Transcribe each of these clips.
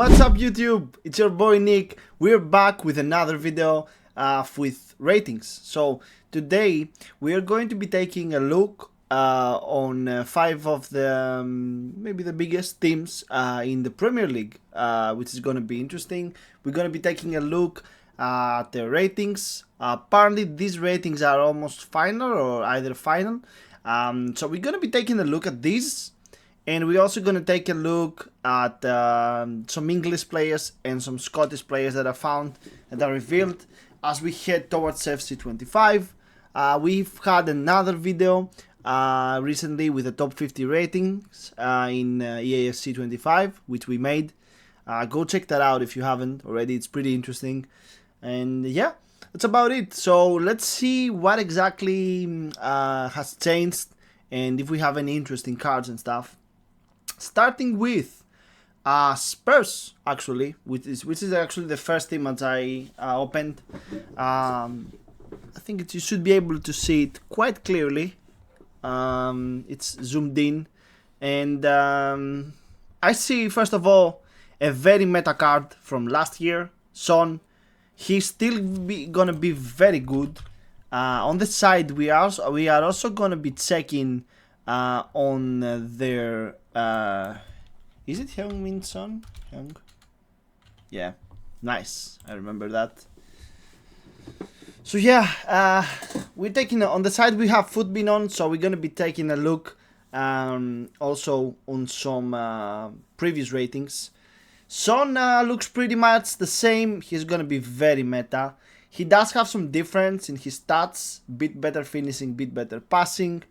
What's up YouTube? It's your boy Nick. We're back with another video with ratings. So today we are going to be taking a look on 5 of the maybe the biggest teams in the Premier League, which is going to be interesting. We're going to be taking a look at the ratings. Apparently these ratings are almost final or either final. So we're going to be taking a look at these. And we're also going to take a look at some English players and some Scottish players that are found and are revealed as we head towards FC 25. We've had another video recently with the top 50 ratings in eafc 25, which we made. Go check that out if you haven't already. It's pretty interesting. And yeah, that's about it. So let's see what exactly has changed and if we have any interesting cards and stuff. Starting with Spurs, actually, which is actually the first team that I opened. I think you should be able to see it quite clearly. It's zoomed in, and I see first of all a very meta card from last year, Son. He's still gonna be very good. On the side, we are also gonna be checking on their is it Heung-min Son? Heung? Yeah, nice. I remember that. So yeah, we're taking on the side we have Footbin on, so we're gonna be taking a look also on some previous ratings. Son looks pretty much the same. He's gonna be very meta. He does have some difference in his stats, bit better finishing, bit better passing.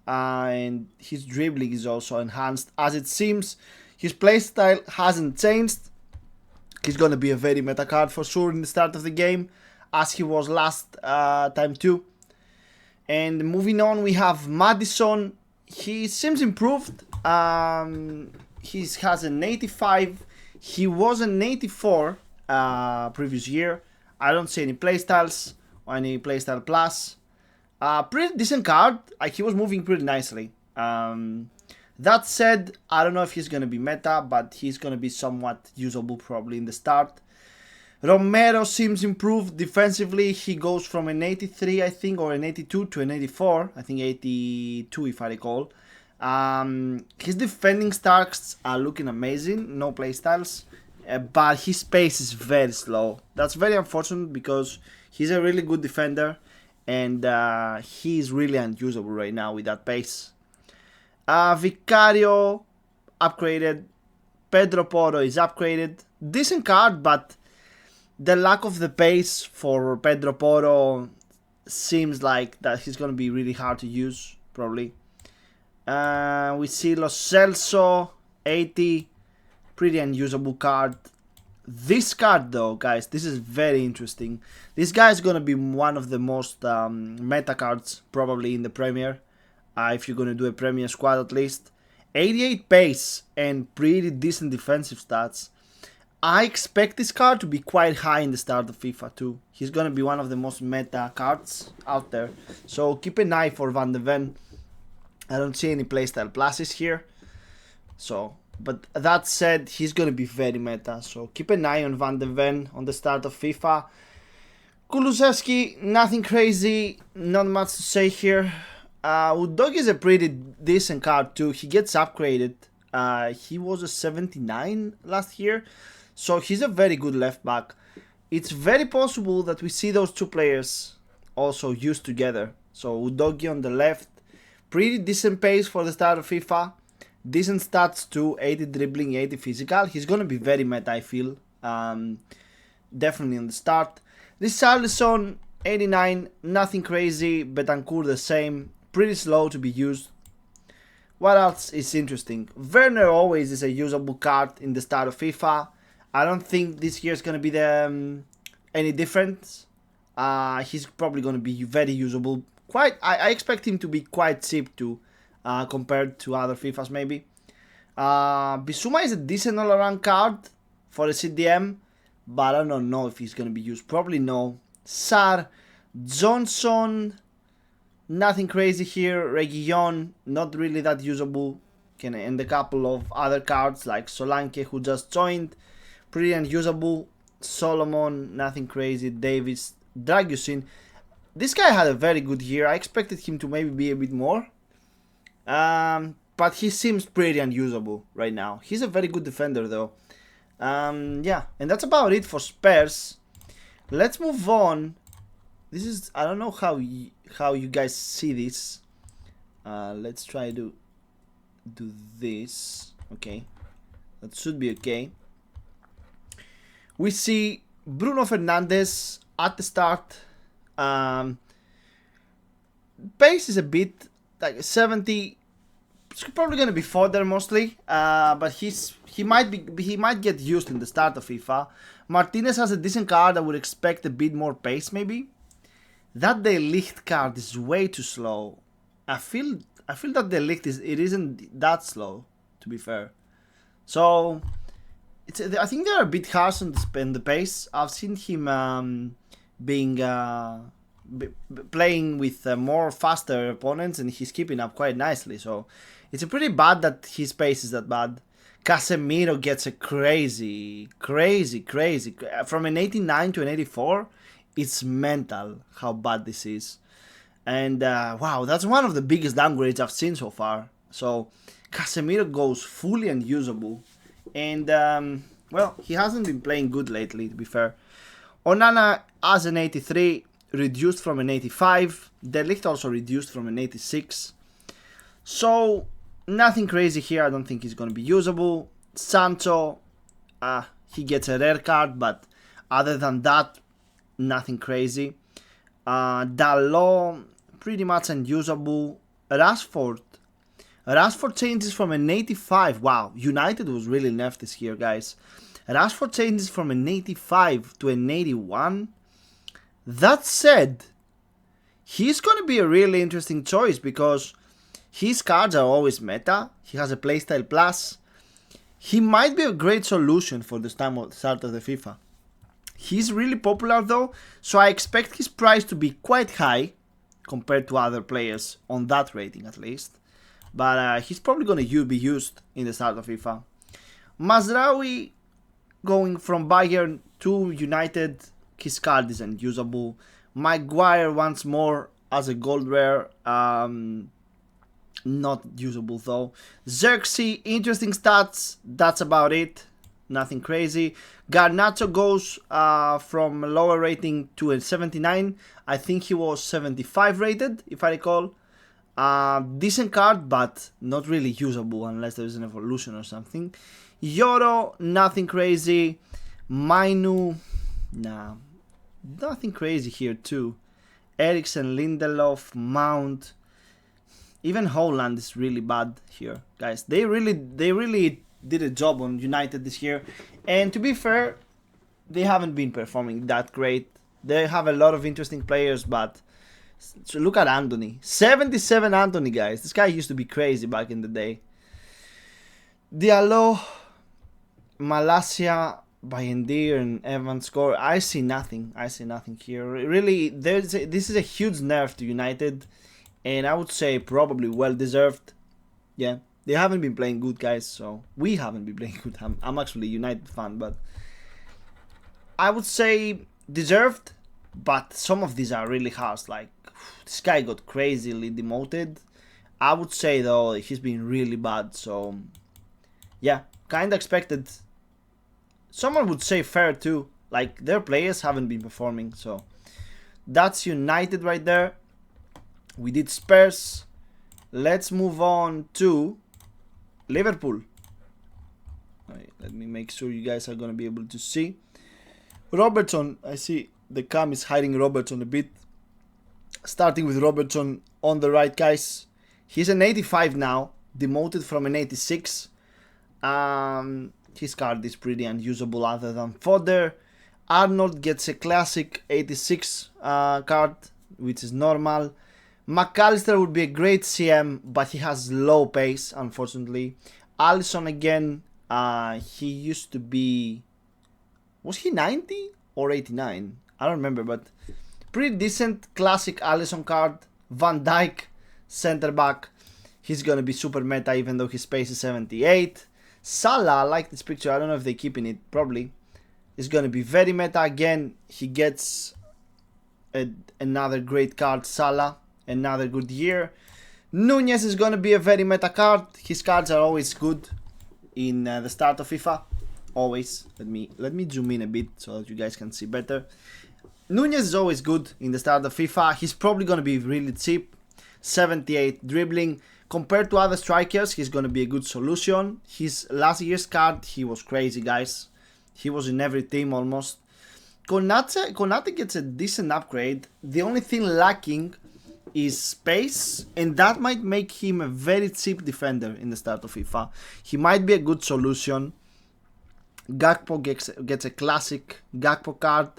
And his dribbling is also enhanced. As it seems, his playstyle hasn't changed. He's gonna be a very meta card for sure in the start of the game, as he was last time too. And moving on, we have Madison. He seems improved. He has an 85. He was an 84 previous year. I don't see any playstyles or any playstyle plus. Pretty decent card. He was moving pretty nicely. That said, I don't know if he's going to be meta, but he's going to be somewhat usable probably in the start. Romero seems improved defensively. He goes from an 83, I think, or an 82 to an 84. I think 82 if I recall. His defending stats are looking amazing. No playstyles. But his pace is very slow. That's very unfortunate because he's a really good defender. And he's really unusable right now with that pace. Vicario upgraded. Pedro Porro is upgraded. Decent card, but the lack of the pace for Pedro Porro seems like that he's going to be really hard to use, probably. We see Lo Celso, 80. Pretty unusable card. This card though, guys, this is very interesting. This guy is going to be one of the most meta cards probably in the Premier. If you're going to do a Premier squad at least. 88 pace and pretty decent defensive stats. I expect this card to be quite high in the start of FIFA too. He's going to be one of the most meta cards out there. So keep an eye for Van de Ven. I don't see any playstyle pluses here. But that said, he's going to be very meta, so keep an eye on Van de Ven on the start of FIFA. Kulusevski, nothing crazy, not much to say here. Udogie is a pretty decent card too. He gets upgraded. He was a 79 last year, so he's a very good left back. It's very possible that we see those two players also used together. So Udogie on the left, pretty decent pace for the start of FIFA. Decent stats too, 80 dribbling, 80 physical. He's going to be very meta, I feel. Definitely on the start. Richarlison, 89, nothing crazy. Betancourt the same, pretty slow to be used. What else is interesting? Werner always is a usable card in the start of FIFA. I don't think this year is going to be any different. He's probably going to be very usable. I expect him to be quite cheap too. Compared to other FIFAs maybe. Bissouma is a decent all-around card for a CDM, but I don't know if he's going to be used. Probably no. Sarr, Johnson, nothing crazy here. Reguilon, not really that usable. And a couple of other cards like Solanke who just joined. pretty unusable. Solomon, nothing crazy. Davis, Dragusin. This guy had a very good year. I expected him to maybe be a bit more. But he seems pretty unusable right now. He's a very good defender though. Yeah, and that's about it for Spurs. Let's move on. This is, I don't know how you guys see this. Let's try to do this. Okay, that should be okay. We see Bruno Fernandes at the start. Pace is a bit like 70. It's probably gonna be fodder mostly, but he might get used in the start of FIFA. Martinez has a decent card. I would expect a bit more pace maybe. That De Ligt card is way too slow. I feel that De Ligt isn't that slow, to be fair. So I think they're a bit harsh on the pace. I've seen him playing with more faster opponents, and he's keeping up quite nicely. So it's pretty bad that his pace is that bad. Casemiro gets a crazy from an 89 to an 84. It's mental how bad this is. And wow, that's one of the biggest downgrades I've seen so far. So Casemiro goes fully unusable. And well, he hasn't been playing good lately, to be fair. Onana as an 83, reduced from an 85. De Ligt also reduced from an 86. So nothing crazy here. I don't think he's going to be usable. Sancho, he gets a rare card, but other than that, nothing crazy. Dalot, pretty much unusable. Rashford changes from an 85. Wow, United was really nerfed this year, guys. Rashford changes from an 85 to an 81. That said, he's going to be a really interesting choice because his cards are always meta. He has a playstyle plus. He might be a great solution for the start of the FIFA. He's really popular though, so I expect his price to be quite high compared to other players on that rating at least. But he's probably going to be used in the start of FIFA. Mazraoui going from Bayern to United, his card is unusable. Maguire once more as a gold rare, not usable though. Xerxes, interesting stats, that's about it. Nothing crazy. Garnacho goes from a lower rating to a 79. I think he was 75 rated, if I recall. Decent card, but not really usable unless there is an evolution or something. Yoro, nothing crazy. Mainu, nah, nothing crazy here too. Eriksen, Lindelof, Mount. Even Holland is really bad here, guys. They really did a job on United this year. And to be fair, they haven't been performing that great. They have a lot of interesting players, but so look at Anthony. 77 Anthony, guys. This guy used to be crazy back in the day. Diallo, Malasia, Bayendir, and Evans score. I see nothing. Here. Really, this is a huge nerf to United. And I would say probably well deserved. Yeah, they haven't been playing good, guys. So we haven't been playing good. I'm actually a United fan, but I would say deserved. But some of these are really harsh. Like this guy got crazily demoted. I would say though he's been really bad. So yeah, kind of expected. Someone would say fair too. Like their players haven't been performing. So that's United right there. We did Spurs. Let's move on to Liverpool. Right, let me make sure you guys are going to be able to see. Robertson, I see the cam is hiding Robertson a bit. Starting with Robertson on the right, guys. He's an 85 now, demoted from an 86. His card is pretty unusable other than fodder. Arnold gets a classic 86 card, which is normal. McAllister would be a great CM, but he has low pace, unfortunately. Alisson again, he used to be... Was he 90 or 89? I don't remember, but pretty decent classic Alisson card. Van Dijk, center back. He's going to be super meta even though his pace is 78. Salah, I like this picture. I don't know if they're keeping it, probably. is going to be very meta again. He gets another great card, Salah, another good year. Nunez is going to be a very meta card. His cards are always good in the start of FIFA. Always. Let me zoom in a bit so that you guys can see better. Nunez is always good in the start of FIFA. He's probably going to be really cheap. 78 dribbling. Compared to other strikers, he's going to be a good solution. His last year's card, he was crazy, guys. He was in every team almost. Konate gets a decent upgrade. The only thing lacking is space, and that might make him a very cheap defender in the start of FIFA. He might be a good solution. Gakpo gets a classic Gakpo card.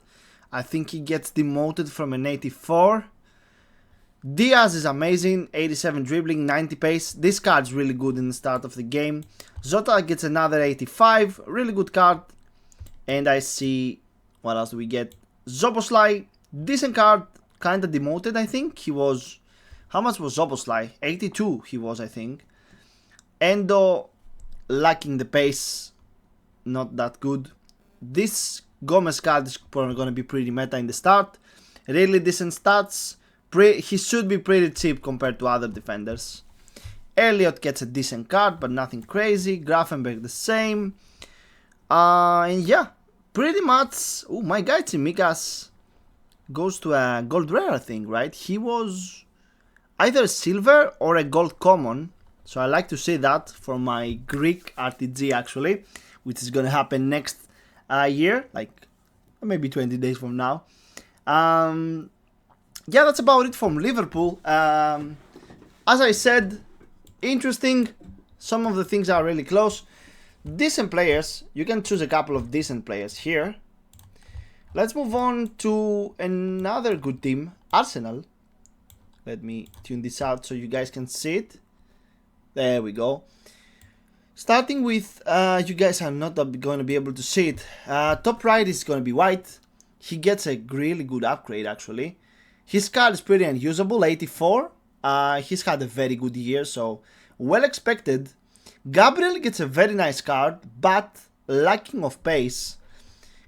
I think he gets demoted from an 84. Diaz is amazing, 87 dribbling, 90 pace. This card's really good in the start of the game. Zota gets another 85, really good card. And I see, what else do we get? Zoboslai, decent card, kinda demoted I think. He was, how much was Zoboslai? 82 he was I think. Endo, lacking the pace, not that good. This Gomez card is probably going to be pretty meta in the start. Really decent stats. He should be pretty cheap compared to other defenders. Elliott gets a decent card, but nothing crazy. Grafenberg the same. And yeah, pretty much. Oh, my guy Tsimikas goes to a gold rare, I think, right? He was either silver or a gold common. So I like to see that for my Greek RTG actually, which is going to happen next year, like maybe 20 days from now. Yeah, that's about it from Liverpool. As I said, interesting. Some of the things are really close. Decent players. You can choose a couple of decent players here. Let's move on to another good team, Arsenal. Let me tune this out so you guys can see it. There we go. Starting with, you guys are not going to be able to see it. Top right is going to be white. He gets a really good upgrade actually. His card is pretty unusable, 84. He's had a very good year, so well expected. Gabriel gets a very nice card, but lacking of pace.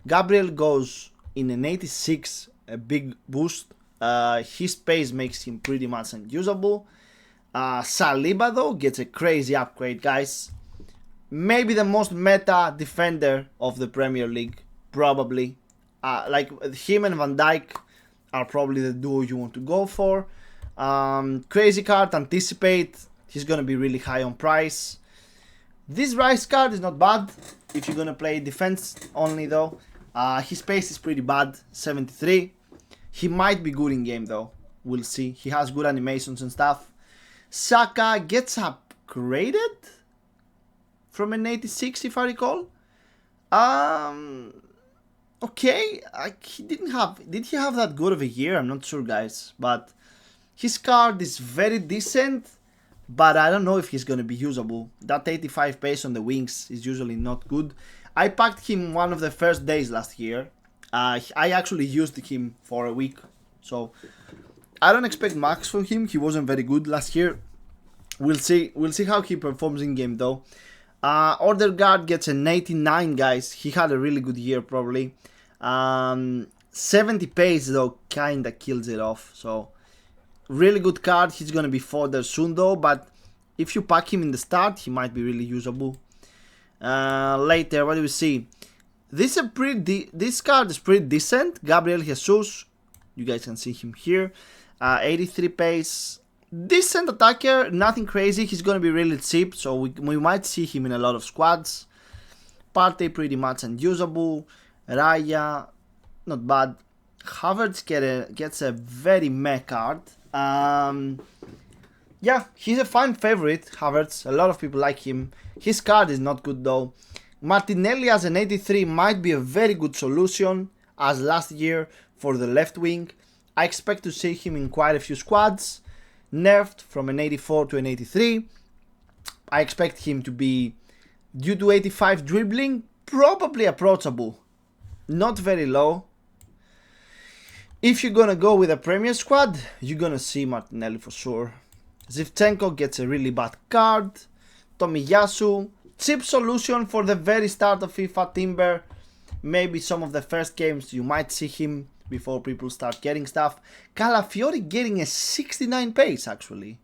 Gabriel goes in an 86, a big boost. His pace makes him pretty much unusable. Saliba though gets a crazy upgrade, guys. Maybe the most meta defender of the Premier League, probably. Like him and Van Dijk are probably the duo you want to go for. Crazy card, anticipate. He's gonna be really high on price. This Rice card is not bad if you're gonna play defense only though. His pace is pretty bad, 73. He might be good in game though. We'll see. He has good animations and stuff. Saka gets upgraded from an 86 if I recall. Okay, did he have that good of a year? I'm not sure, guys, but his card is very decent, but I don't know if he's gonna be usable. That 85 pace on the wings is usually not good. I packed him one of the first days last year. I actually used him for a week, so I don't expect max from him. He wasn't very good last year. We'll see how he performs in game though. Orderguard gets an 89, guys. He had a really good year probably. 70 pace though kinda kills it off. So really good card. He's gonna be fodder soon though, but if you pack him in the start, he might be really usable. Later, what do we see? This card is pretty decent. Gabriel Jesus, you guys can see him here. 83 pace. Decent attacker, nothing crazy. He's gonna be really cheap, so we might see him in a lot of squads. Partey pretty much unusable. Raya, not bad. Havertz gets a very meh card. Yeah, he's a fine favorite, Havertz. A lot of people like him. His card is not good though. Martinelli as an 83 might be a very good solution as last year for the left wing. I expect to see him in quite a few squads. Nerfed from an 84 to an 83. I expect him to be, due to 85 dribbling, probably approachable. Not very low. If you're gonna go with a Premier squad, you're gonna see Martinelli for sure. Zivchenko gets a really bad card. Tomiyasu, cheap solution for the very start of FIFA. Timber, maybe some of the first games you might see him before people start getting stuff. Calafiori getting a 69 pace actually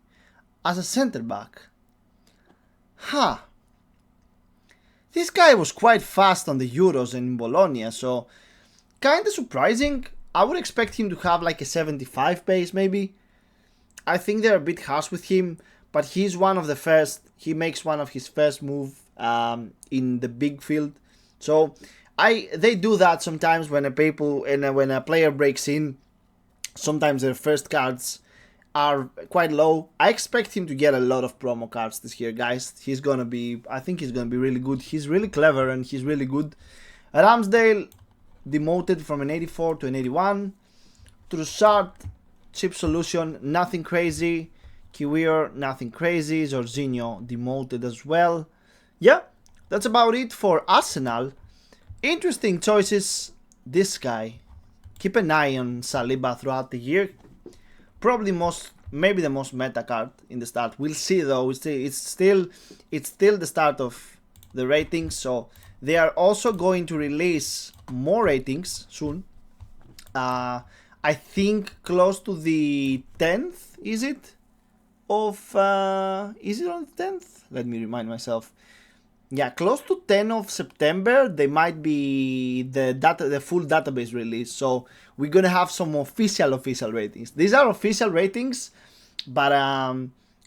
as a center back. This guy was quite fast on the Euros and in Bologna, so kinda surprising. I would expect him to have like a 75 pace maybe. I think they're a bit harsh with him, but he makes one of his first move in the big field. So they do that sometimes when when a player breaks in. Sometimes their first cards are quite low. I expect him to get a lot of promo cards this year, guys. I think he's gonna be really good. He's really clever and he's really good. Ramsdale demoted from an 84 to an 81. Trussard, cheap solution, nothing crazy. Kiwior, nothing crazy. Jorginho demoted as well. Yeah, that's about it for Arsenal. Interesting choices. This guy. Keep an eye on Saliba throughout the year. Probably maybe the most meta card in the start. We'll see though. It's still the start of the ratings, so they are also going to release more ratings soon. I think close to the 10th, is it? Is it on the 10th? Let me remind myself. Yeah, close to 10 of September, they might be the full database release. So we're gonna have some official ratings. These are official ratings, but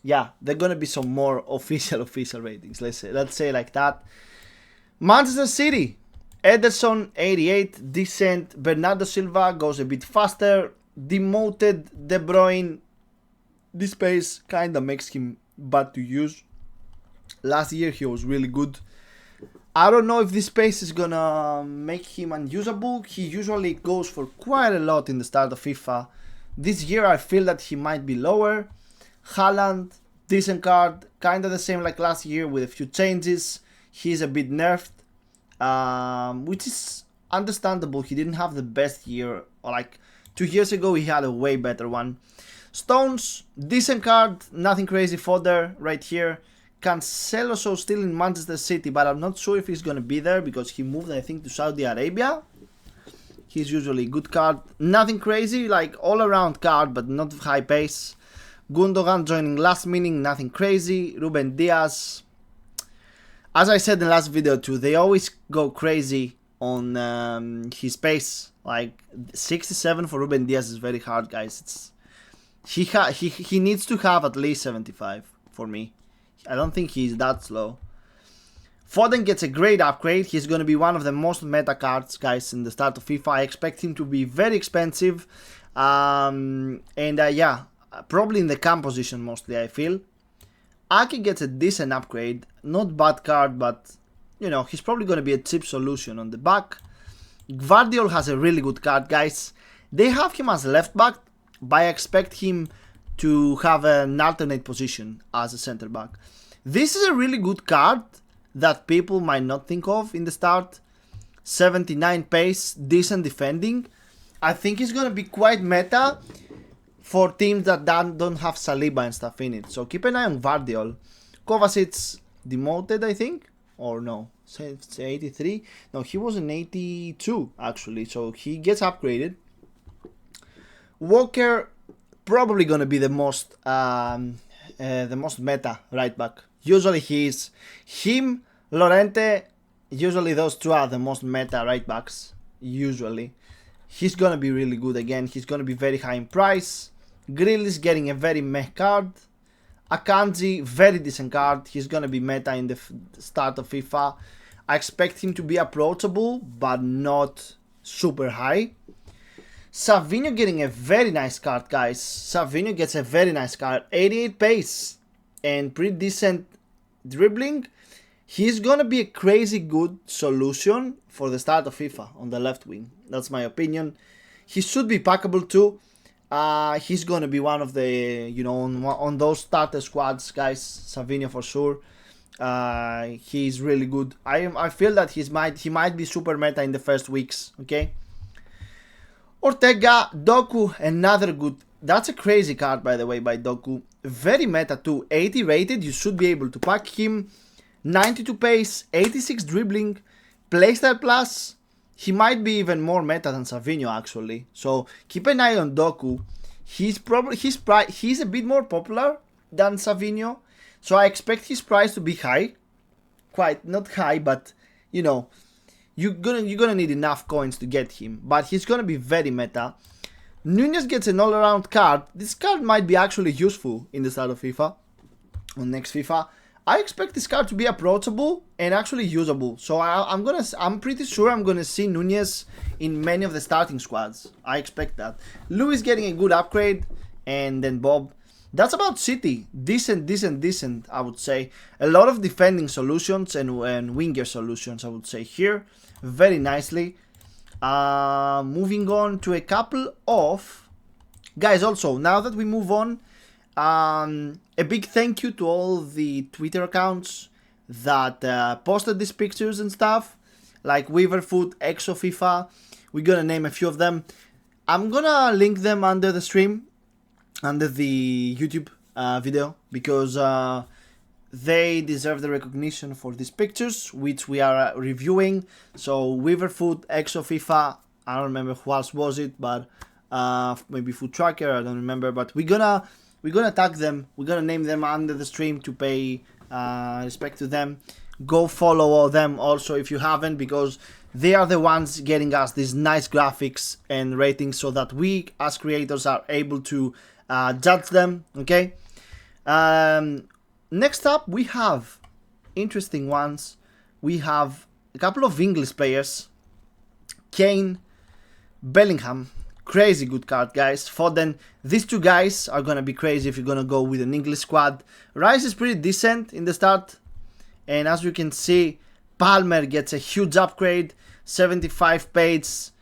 yeah, they're gonna be some more official ratings. Let's say like that. Manchester City, Ederson 88, decent. Bernardo Silva goes a bit faster. Demoted. De Bruyne, this pace kinda makes him bad to use. Last year he was really good. I don't know if this pace is gonna make him unusable. He usually goes for quite a lot in the start of FIFA. This year I feel that he might be lower. Haaland, decent card, kinda the same like last year with a few changes. He's a bit nerfed, which is understandable. He didn't have the best year. Like 2 years ago he had a way better one. Stones, decent card, nothing crazy fodder right here. Cancelo so still in Manchester City, but I'm not sure if he's gonna be there because he moved, I think, to Saudi Arabia. He's usually a good card. Nothing crazy, like all around card, but not high pace. Gundogan joining last minute, nothing crazy. Ruben Diaz. As I said in the last video too, they always go crazy on his pace. Like 67 for Ruben Diaz is very hard, guys. He needs to have at least 75 for me. I don't think he's that slow. Foden gets a great upgrade. He's going to be one of the most meta cards, guys, in the start of FIFA. I expect him to be very expensive. Yeah, probably in the cam position mostly, I feel. Aki gets a decent upgrade. Not bad card, but, you know, he's probably going to be a cheap solution on the back. Gvardiol has a really good card, guys. They have him as left back, but I expect him to have an alternate position as a center back. This is a really good card that people might not think of in the start. 79 pace, decent defending. I think it's going to be quite meta for teams that don't have Saliba and stuff in it. So keep an eye on Gvardiol. Kovacic demoted, I think. Or no, it's 83. No, he was an 82 actually. So he gets upgraded. Walker, probably gonna be the most meta right back. Usually he's him, Llorente. Usually those two are the most meta right backs. Usually, he's gonna be really good again. He's gonna be very high in price. Grill is getting a very meh card. Akanji, very decent card. He's gonna be meta in the start of FIFA. I expect him to be approachable, but not super high. Savinho getting a very nice card, guys. Savinho gets a very nice card. 88 pace and pretty decent dribbling. He's gonna be a crazy good solution for the start of FIFA on the left wing. That's my opinion. He should be packable too. He's gonna be one of the, you know, on those starter squads, guys. Savinho for sure. He's really good. I feel that he might be super meta in the first weeks. Okay. Ortega, Doku, another good. That's a crazy card, by the way, by Doku. Very meta too. 80 rated. You should be able to pack him. 92 pace, 86 dribbling, playstyle plus. he might be even more meta than Savinho actually. So keep an eye on Doku. He's a bit more popular than Savinho, so I expect his price to be high. Quite not high, but you know, you're gonna need enough coins to get him. But he's gonna be very meta. Nunez gets an all-around card. This card might be actually useful in the start of FIFA, on next FIFA. I expect this card to be approachable and actually usable. So I'm pretty sure I'm gonna see Nunez in many of the starting squads. I expect that. Luis getting a good upgrade, and then Bob. That's about City. Decent, I would say. A lot of defending solutions and winger solutions, I would say here. Very nicely. Moving on to a couple of... Guys, also, now that we move on, a big thank you to all the Twitter accounts that posted these pictures and stuff. Like weaverfut, exofifa. We're gonna name a few of them. I'm gonna link them under the stream, under the YouTube video, because they deserve the recognition for these pictures, which we are reviewing. So weaverfut, exofifa, I don't remember who else was it, but maybe Food Tracker, I don't remember. But we're gonna tag them, we're gonna name them under the stream to pay respect to them. Go follow them also if you haven't, because they are the ones getting us these nice graphics and ratings, so that we as creators are able to judge them. Okay. Next up, we have interesting ones. We have a couple of English players. Kane, Bellingham, crazy good card, guys. Foden, these two guys are gonna be crazy if you're gonna go with an English squad. Rice is pretty decent in the start, and as you can see, Palmer gets a huge upgrade, 75 pace,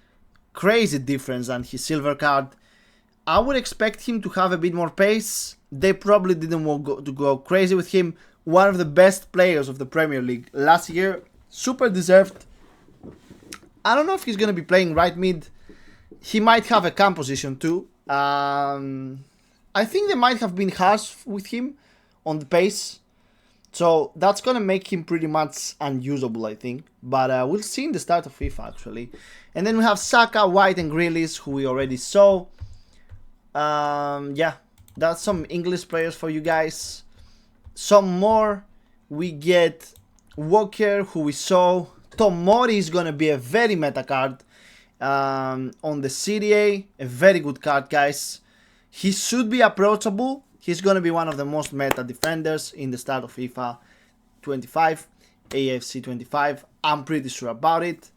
crazy difference than his silver card. I would expect him to have a bit more pace. They probably didn't want to go crazy with him. One of the best players of the Premier League last year. Super deserved. I don't know if he's going to be playing right mid. He might have a cam position too. I think they might have been harsh with him on the pace. So that's going to make him pretty much unusable, I think. But we'll see in the start of FIFA actually. And then we have Saka, White and Grealish, who we already saw. Yeah, that's some English players for you guys. Some more, we get Walker, who we saw. Tomori is gonna be a very meta card on the CDA, a very good card, guys. He should be approachable. He's gonna be one of the most meta defenders in the start of FIFA 25, eafc 25. I'm pretty sure about it.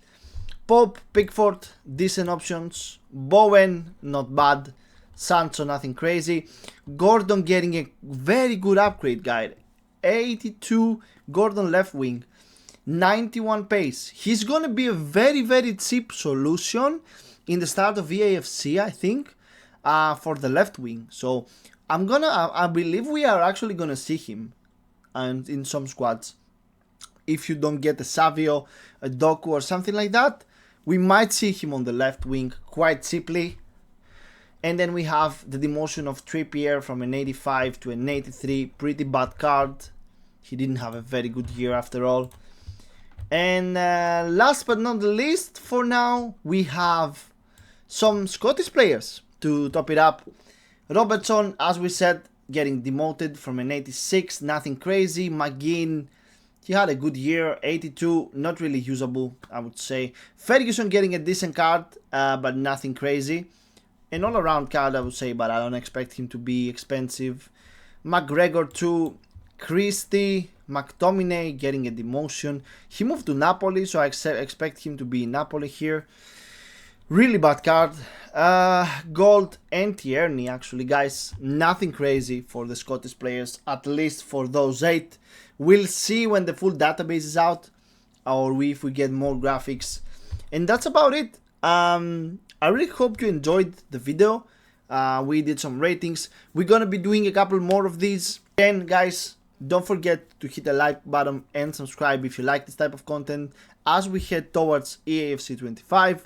Pope, Pickford, decent options. Bowen, not bad. Sancho, nothing crazy. Gordon getting a very good upgrade, guy. 82, Gordon left wing. 91 pace. He's gonna be a very cheap solution in the start of eafc, I think, for the left wing. So I believe we are actually gonna see him and in some squads. If you don't get a Savio, a Doku or something like that, we might see him on the left wing quite cheaply. And then we have the demotion of Trippier from an 85 to an 83. Pretty bad card. He didn't have a very good year after all. And last but not the least, for now, we have some Scottish players to top it up. Robertson, as we said, getting demoted from an 86. Nothing crazy. McGinn, he had a good year. 82, not really usable, I would say. Ferguson getting a decent card, but nothing crazy. An all-around card, I would say, but I don't expect him to be expensive. McGregor too. Christie, McTominay getting a demotion. He moved to Napoli, so I expect him to be in Napoli here. Really bad card. Gold and Tierney, actually, guys. Nothing crazy for the Scottish players, at least for those 8. We'll see when the full database is out, or if we get more graphics. And that's about it. I really hope you enjoyed the video. We did some ratings. We're gonna be doing a couple more of these. And guys, don't forget to hit the like button and subscribe if you like this type of content. As we head towards eafc 25,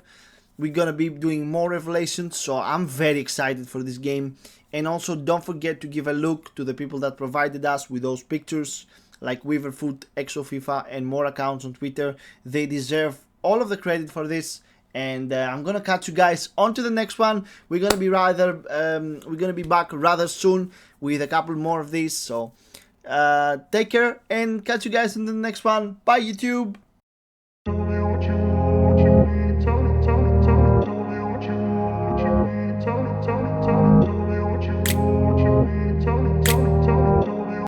we're gonna be doing more revelations, so I'm very excited for this game. And also don't forget to give a look to the people that provided us with those pictures, like weaverfut, exofifa and more accounts on Twitter. They deserve all of the credit for this, And I'm gonna catch you guys on to the next one. We're gonna be back rather soon with a couple more of these. So take care and catch you guys in the next one. Bye YouTube.